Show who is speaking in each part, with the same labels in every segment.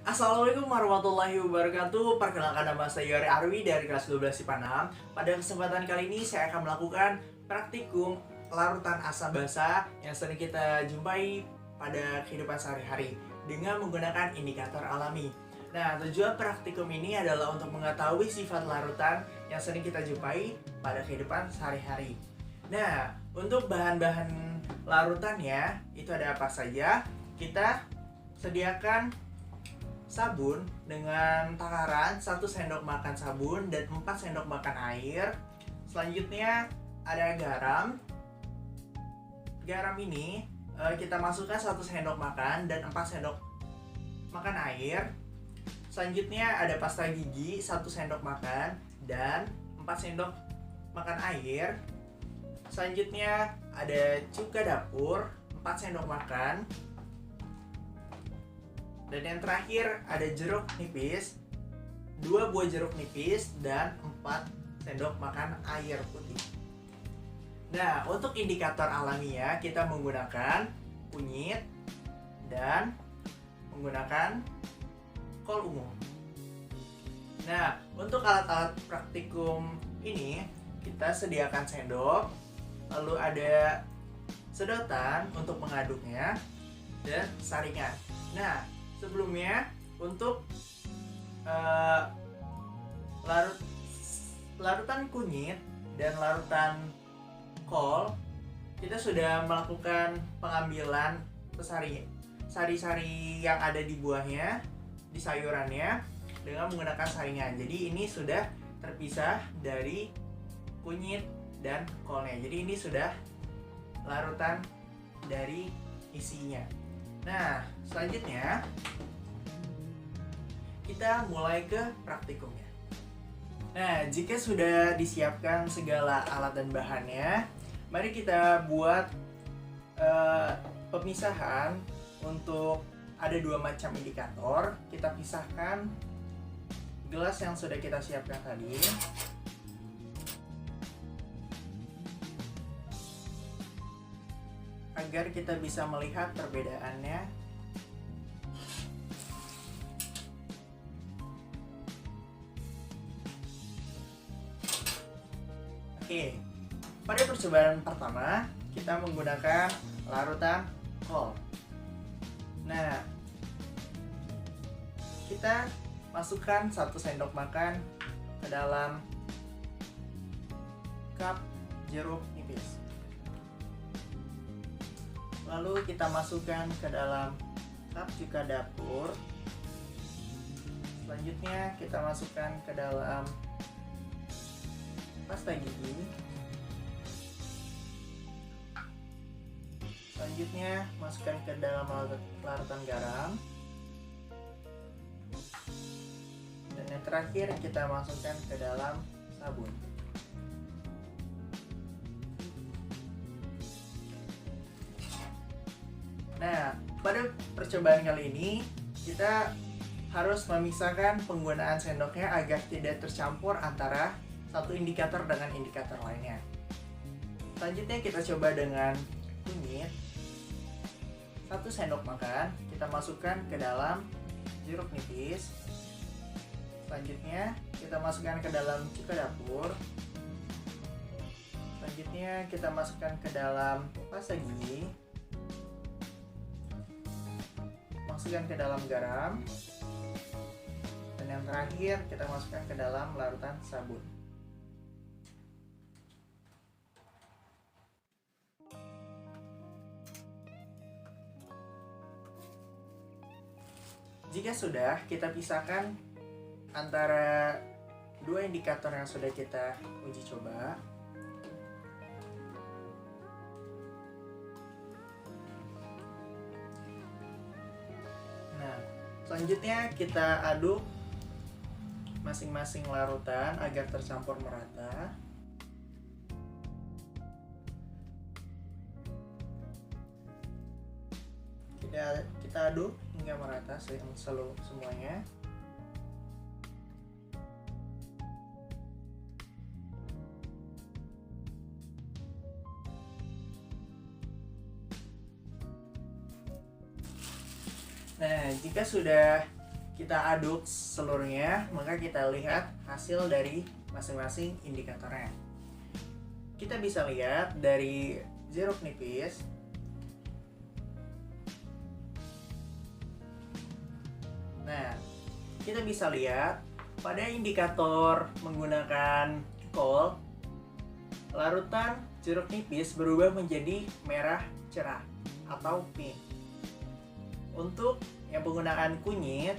Speaker 1: Assalamualaikum warahmatullahi wabarakatuh. Perkenalkan, nama saya Yori Arwi dari kelas 12 IPA 6. Pada kesempatan kali ini saya akan melakukan praktikum larutan asam basa yang sering kita jumpai pada kehidupan sehari-hari dengan menggunakan indikator alami. Nah, tujuan praktikum ini adalah untuk mengetahui sifat larutan yang sering kita jumpai pada kehidupan sehari-hari. Nah, untuk bahan-bahan larutannya itu ada apa saja? Kita sediakan sabun dengan takaran 1 sendok makan sabun dan 4 sendok makan air. Selanjutnya ada garam. Garam ini kita masukkan 1 sendok makan dan 4 sendok makan air. Selanjutnya ada pasta gigi 1 sendok makan dan 4 sendok makan air. Selanjutnya ada cuka dapur 4 sendok makan. Dan yang terakhir ada jeruk nipis, 2 buah jeruk nipis dan 4 sendok makan air putih. Nah, untuk indikator alaminya kita menggunakan kunyit dan menggunakan kol umum. Nah, untuk alat-alat praktikum ini kita sediakan sendok, lalu ada sedotan untuk mengaduknya dan saringan. Nah, sebelumnya untuk larutan kunyit dan larutan kol, kita sudah melakukan pengambilan sari-sari yang ada di buahnya, di sayurannya dengan menggunakan saringan. Jadi ini sudah terpisah dari kunyit dan kolnya. Jadi ini sudah larutan dari isinya. Nah, selanjutnya kita mulai ke praktikumnya. Nah, jika sudah disiapkan segala alat dan bahannya, mari kita buat pemisahan untuk ada 2 macam indikator. Kita pisahkan gelas yang sudah kita siapkan tadi. Agar kita bisa melihat perbedaannya. Oke, pada percobaan pertama kita menggunakan larutan kol. Nah, kita masukkan 1 sendok makan ke dalam cup jeruk nipis. Lalu kita masukkan ke dalam cup cuka dapur. Selanjutnya kita masukkan ke dalam pasta gigi. Selanjutnya masukkan ke dalam larutan garam. Dan yang terakhir kita masukkan ke dalam sabun. Nah, pada percobaan kali ini kita harus memisahkan penggunaan sendoknya agar tidak tercampur antara satu indikator dengan indikator lainnya. Selanjutnya kita coba dengan kunyit. 1 sendok makan kita masukkan ke dalam jeruk nipis. Selanjutnya kita masukkan ke dalam cuka dapur. Selanjutnya kita masukkan ke dalam pasta gigi. Masukkan ke dalam garam. Dan yang terakhir kita masukkan ke dalam larutan sabun. Jika sudah, kita pisahkan antara 2 indikator yang sudah kita uji coba. Nah, selanjutnya kita aduk masing-masing larutan agar tercampur merata. Kita aduk hingga merata semuanya. Nah, jika sudah kita aduk seluruhnya, maka kita lihat hasil dari masing-masing indikatornya. Kita bisa lihat dari jeruk nipis. Nah, kita bisa lihat pada indikator menggunakan kol, larutan jeruk nipis berubah menjadi merah cerah atau pink. Untuk yang menggunakan kunyit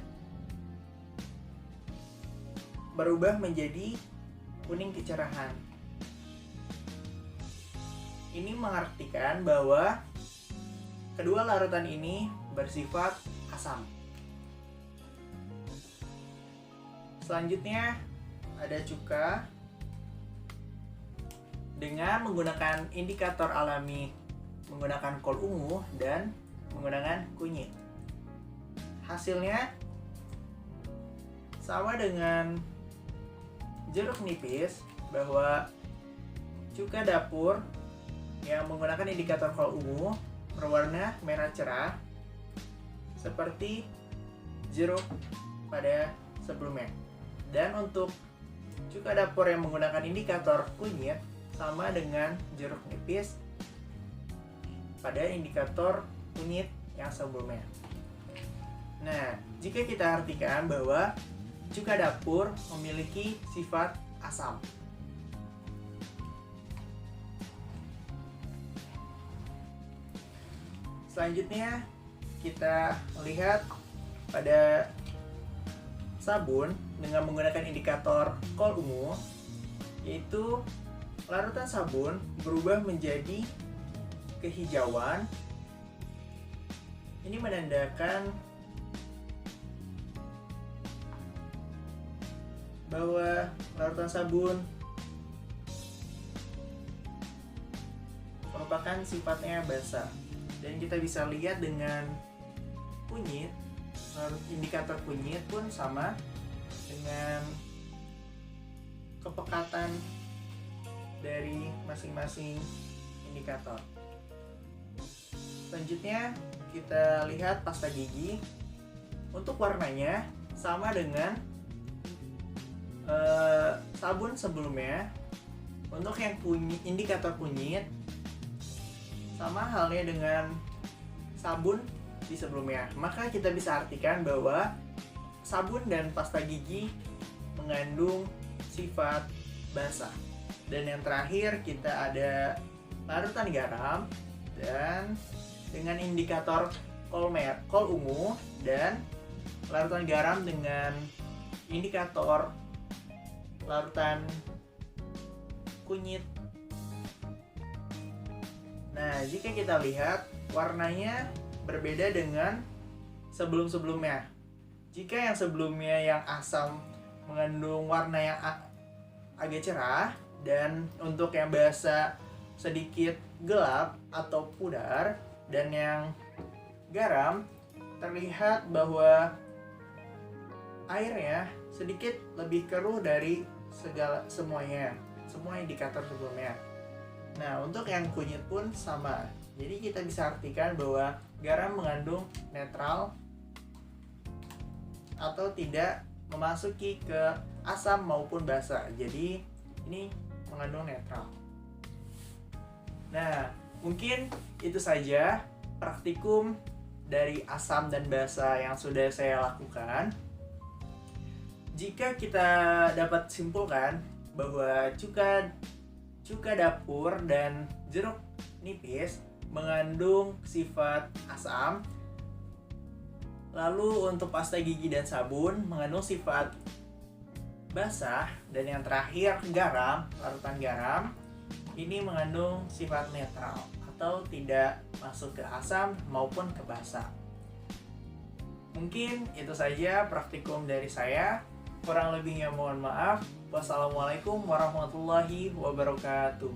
Speaker 1: berubah menjadi kuning kecerahan. Ini mengartikan bahwa kedua larutan ini bersifat asam. Selanjutnya ada cuka dengan menggunakan indikator alami menggunakan kol ungu dan menggunakan kunyit. Hasilnya sama dengan jeruk nipis, bahwa cuka dapur yang menggunakan indikator kol ungu berwarna merah cerah seperti jeruk pada sebelumnya. Dan untuk cuka dapur yang menggunakan indikator kunyit sama dengan jeruk nipis pada indikator kunyit yang sebelumnya. Nah, jika kita artikan bahwa cuka dapur memiliki sifat asam. Selanjutnya kita lihat pada sabun dengan menggunakan indikator kol ungu, yaitu larutan sabun berubah menjadi kehijauan. Ini menandakan bahwa larutan sabun merupakan sifatnya basah. Dan kita bisa lihat dengan kunyit, indikator kunyit pun sama dengan kepekatan dari masing-masing indikator. Selanjutnya kita lihat pasta gigi. Untuk warnanya sama dengan sabun sebelumnya. Untuk yang indikator kunyit sama halnya dengan sabun di sebelumnya. Maka kita bisa artikan bahwa sabun dan pasta gigi mengandung sifat basah. Dan yang terakhir kita ada larutan garam dan dengan indikator kol ungu dan larutan garam dengan indikator larutan kunyit. Nah, jika kita lihat warnanya berbeda dengan sebelum-sebelumnya. Jika yang sebelumnya yang asam mengandung warna yang agak cerah, dan untuk yang basah sedikit gelap atau pudar, dan yang garam terlihat bahwa airnya sedikit lebih keruh dari semua indikator sebelumnya. Nah, untuk yang kunyit pun sama. Jadi kita bisa artikan bahwa garam mengandung netral atau tidak memasuki ke asam maupun basa. Jadi ini mengandung netral. Nah, mungkin itu saja praktikum dari asam dan basa yang sudah saya lakukan. Jika kita dapat simpulkan bahwa cuka dapur dan jeruk nipis mengandung sifat asam, lalu untuk pasta gigi dan sabun mengandung sifat basah, dan yang terakhir garam, larutan garam ini mengandung sifat netral atau tidak masuk ke asam maupun ke basa. Mungkin itu saja praktikum dari saya. Kurang lebihnya mohon maaf. Wassalamualaikum warahmatullahi wabarakatuh.